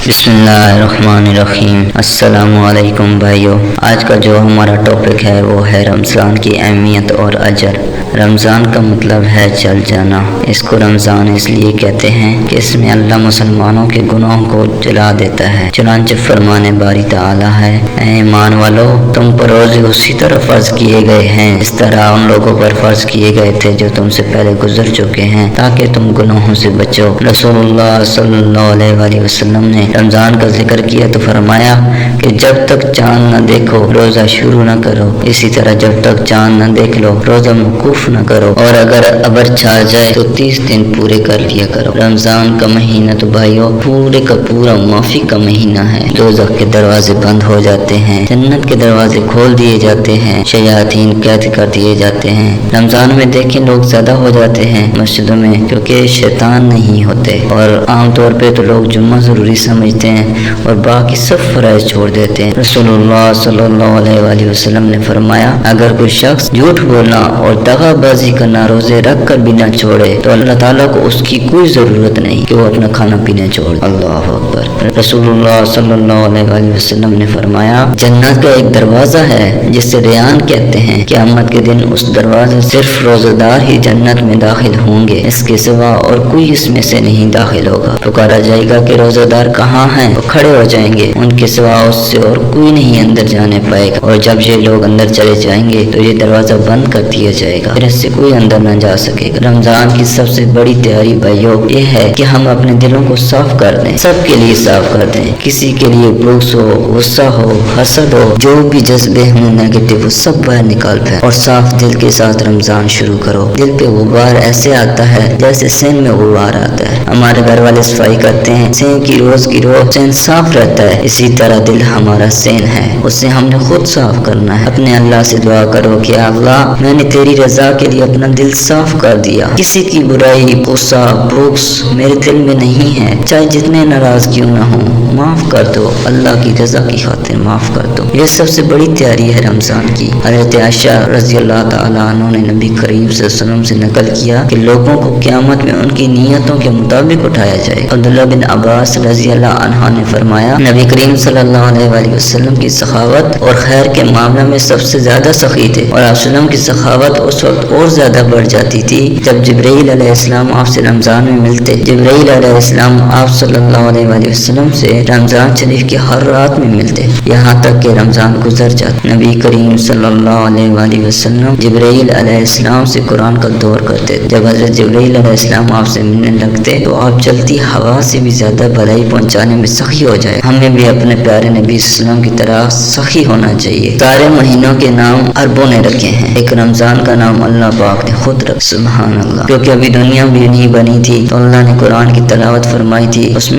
بسم اللہ الرحمن الرحیم۔ السلام علیکم بھائیو، آج کا جو ہمارا ٹاپک ہے وہ ہے رمضان کی اہمیت اور اجر۔ رمضان کا مطلب ہے چل جانا۔ اس کو رمضان اس لیے کہتے ہیں کہ اس میں اللہ مسلمانوں کے گناہوں کو جلا دیتا ہے۔ چنانچہ فرمان باری تعالی ہے، اے ایمان والو، تم پر روزے اسی طرح فرض کیے گئے ہیں اس طرح ان لوگوں پر فرض کیے گئے تھے جو تم سے پہلے گزر چکے ہیں، تاکہ تم گناہوں سے بچو۔ رسول اللہ صلی اللہ علیہ وآلہ وسلم نے رمضان کا ذکر کیا تو فرمایا کہ جب تک چاند نہ دیکھو روزہ شروع نہ کرو، اسی طرح جب تک چاند نہ دیکھ لو روزہ موقوف نہ کرو، اور اگر ابر چھا جائے تو 30 دن پورے کر لیا کرو۔ رمضان کا مہینہ تو بھائیو پورے کا پورا معافی کا مہینہ ہے۔ دوزخ کے دروازے بند ہو جاتے ہیں، جنت کے دروازے کھول دیے جاتے ہیں، شیاطین قید کر دیے جاتے ہیں۔ رمضان میں دیکھیں لوگ زیادہ ہو جاتے ہیں مسجدوں میں، کیونکہ شیطان نہیں ہوتے، اور عام طور پہ تو لوگ جمعہ ضروری سمجھتے ہیں اور باقی سب فرائض چھوڑ دیتے ہیں۔ رسول اللہ صلی اللہ علیہ وآلہ وسلم نے فرمایا، اگر کوئی شخص جھوٹ بولنا اور دغا بازی کرنا روزے رکھ کر بھی نہ چھوڑے تو اللہ تعالیٰ کو اس کی کوئی ضرورت نہیں کہ وہ اپنا کھانا پینا چھوڑے۔ اللہ اکبر۔ رسول اللہ صلی اللہ علیہ وآلہ وسلم نے فرمایا، جنت کا ایک دروازہ ہے جسے ریان کہتے ہیں، قیامت کے دن اس دروازے صرف روزہ دار ہی جنت میں داخل ہوں گے، اس کے سوا اور کوئی اس میں سے نہیں داخل ہوگا۔ پکارا جائے گا کہ روزہ دار کہاں ہیں؟ وہ کھڑے ہو جائیں گے، ان کے سوا اس سے اور کوئی نہیں اندر جانے پائے گا، اور جب یہ لوگ اندر چلے جائیں گے تو یہ دروازہ بند کر دیا جائے گا، پھر اس سے کوئی اندر نہ جا سکے گا۔ رمضان کی سب سے بڑی تیاری بھائیو یہ ہے کہ ہم اپنے دلوں کو صاف کر دیں، سب کے لیے صاف کر دیں۔ کسی کے لیے بغض ہو، غصہ ہو، حسد ہو، جو بھی جذبے ہوں نیگیٹو، وہ سب باہر نکال پھینک اور صاف دل کے ساتھ رمضان شروع کرو۔ دل پہ غبار ایسے آتا ہے جیسے سین میں غبار آتا ہے۔ ہمارے گھر والے صفائی کرتے ہیں، سین کی روز سین صاف رہتا ہے، اسی طرح دل ہمارا سین ہے، اسے ہم نے خود صاف کرنا ہے۔ اپنے اللہ سے دعا کرو کہ اللہ میں نے تیری رضا کے لیے اپنا دل صاف کر دیا، کسی کی برائی، غصہ، بغض میرے دل میں نہیں ہے، چاہے جتنے ناراض کیوں نہ ہوں، معاف کر دو، اللہ کی رضا کی خاطر معاف کر دو۔ یہ سب سے بڑی تیاری ہے رمضان کی۔ حضرت عائشہ رضی اللہ تعالیٰ عنہ نے نبی کریم صلی اللہ علیہ وسلم سے نقل کیا کہ لوگوں کو قیامت میں ان کی نیتوں کے مطابق اٹھایا جائے۔ عبداللہ بن عباس رضی اللہ عنہ نے فرمایا، نبی کریم صلی اللہ علیہ وآلہ وسلم کی سخاوت اور خیر کے معاملے میں سب سے زیادہ سخی تھے، اور آپ وسلم کی سخاوت اس وقت اور زیادہ بڑھ جاتی تھی جب جبرائیل علیہ السلام آپ سے رمضان میں ملتے۔ جبرائیل علیہ السلام آپ صلی اللہ علیہ وآلہ وسلم سے رمضان شریف کی ہر رات میں ملتے، یہاں تک کہ رمضان گزر جاتا۔ نبی کریم صلی اللہ علیہ وآلہ وسلم جبرائیل علیہ السلام سے قرآن کا دور کرتے۔ جب حضرت جبرائیل علیہ السلام آپ سے ملنے لگتے تو آپ چلتی ہوا سے بھی زیادہ بھلائی پہنچانے میں سخی ہو جائے۔ ہمیں بھی اپنے پیارے نبی صلی اللہ علیہ وسلم کی طرح سخی ہونا چاہیے۔ سارے مہینوں کے نام عربوں نے رکھے ہیں، ایک رمضان کا نام اللہ پاک نے خود رکھا، سبحان اللہ، کیونکہ ابھی دنیا بھی نہیں بنی تھی تو اللہ نے قرآن کی تلاوت فرمائی تھی، اس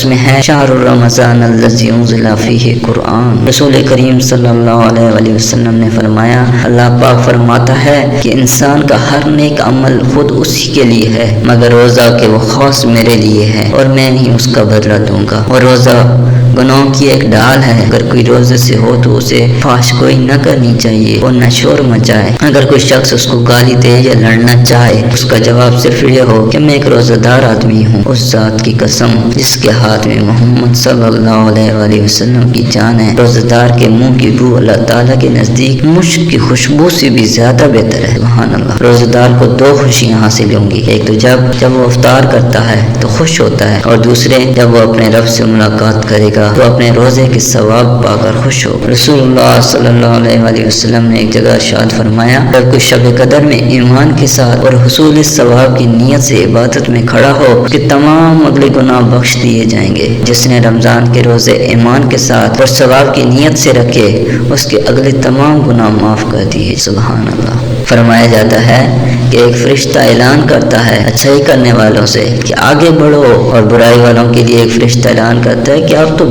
میں ہے شہر رمضان الذی انزل فیہ قرآن۔ رسول کریم صلی اللہ علیہ وآلہ وسلم نے فرمایا، اللہ پاک فرماتا ہے کہ انسان کا ہر نیک عمل خود اسی کے لیے ہے مگر روزہ کہ وہ خاص میرے لیے ہے اور میں نہیں اس کا بدلہ دوں گا۔ اور روزہ گناہوں کی ایک ڈال ہے، اگر کوئی روزے سے ہو تو اسے فحش کوئی نہ کرنی چاہیے اور نہ شور مچائے۔ اگر کوئی شخص اس کو گالی دے یا لڑنا چاہے اس کا جواب صرف یہ ہو کہ میں ایک روزہ دار آدمی ہوں، اس ذات کی قسم جس کے ہاتھ میں محمد صلی اللہ علیہ وآلہ وسلم کی جان ہے، روزہ دار کے منہ کی بو اللہ تعالیٰ کے نزدیک مشک کی خوشبو سے بھی زیادہ بہتر ہے، سبحان اللہ۔ روزہ دار کو دو خوشیاں حاصل ہوں گی، ایک تو جب وہ افطار کرتا ہے تو خوش ہوتا ہے، اور دوسرے جب وہ اپنے رب سے ملاقات کرے گا تو اپنے روزے کے ثواب پا کر خوش ہو۔ رسول اللہ صلی اللہ علیہ وآلہ وسلم نے ایک جگہ ارشاد فرمایا، اگر کوئی شب قدر میں ایمان کے ساتھ اور حصول ثواب کی نیت سے عبادت میں کھڑا ہو کہ تمام اگلے گناہ بخش دیے جائیں گے۔ جس نے رمضان کے روزے ایمان کے ساتھ اور ثواب کی نیت سے رکھے اس کے اگلے تمام گناہ معاف کر دیے، سبحان اللہ۔ فرمایا جاتا ہے کہ ایک فرشتہ اعلان کرتا ہے اچھائی کرنے والوں سے کہ آگے بڑھو، اور برائی والوں کے لیے ایک فرشتہ اعلان کرتا ہے کہ آپ تو